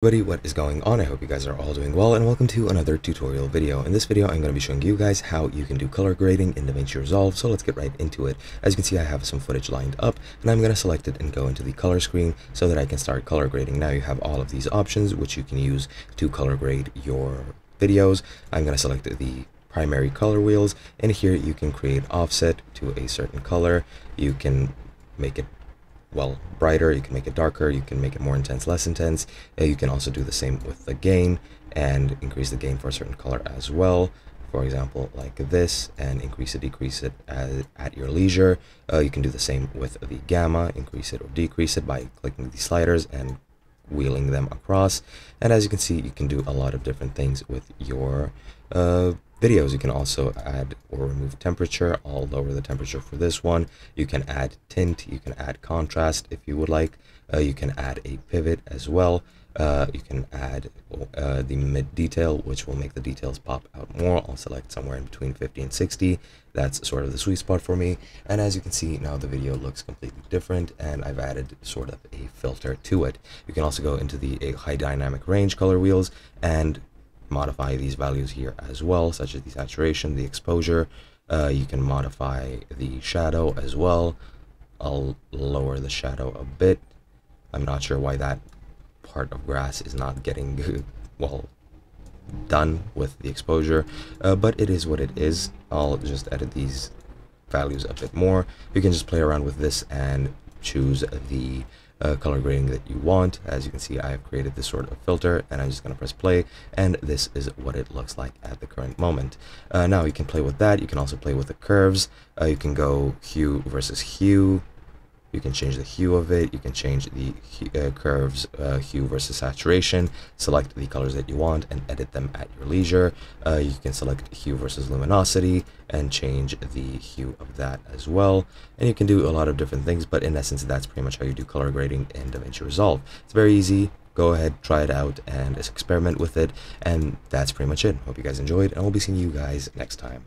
Everybody, what is going on? I hope you guys are all doing well, and welcome to another tutorial video. In this video, I'm going to be showing you guys how you can do color grading in Davinci Resolve, so let's get right into it. As you can see, I have some footage lined up, and I'm going to select it and go into the color screen so that I can start color grading. Now you have all of these options, which you can use to color grade your videos. I'm going to select the primary color wheels, and here you can create offset to a certain color. You can make it brighter, you can make it darker, you can make it more intense, less intense. You can also do the same with the gain and increase the gain for a certain color as well, for example like this, and increase it, decrease it at your leisure. You can do the same with the gamma, increase it or decrease it by clicking the sliders and wheeling them across. And as you can see, you can do a lot of different things with your videos. You can also add or remove temperature. I'll lower the temperature for this one. You can add tint, you can add contrast if you would like. You can add a pivot as well. You can add the mid detail, which will make the details pop out more. I'll select somewhere in between 50 and 60. That's sort of the sweet spot for me. And as you can see, now the video looks completely different, and I've added sort of a filter to it. You can also go into the high dynamic range color wheels and modify these values here as well, such as the saturation, the exposure. You can modify the shadow as well. I'll lower the shadow a bit. I'm not sure why that part of grass is not getting done with the exposure, but it is what it is. I'll just edit these values a bit more. You can just play around with this and choose the color grading that you want. As you can see, I have created this sort of filter, and I'm just going to press play, and this is what it looks like at the current moment. Now you can play with that. You can also play with the curves. You can go hue versus hue. You can change the hue of it. You can change the curves, hue versus saturation. Select the colors that you want and edit them at your leisure. You can select hue versus luminosity and change the hue of that as well. And you can do a lot of different things, but in essence, that's pretty much how you do color grading in Davinci Resolve. It's very easy. Go ahead, try it out, and experiment with it. And that's pretty much it. Hope you guys enjoyed, and we'll be seeing you guys next time.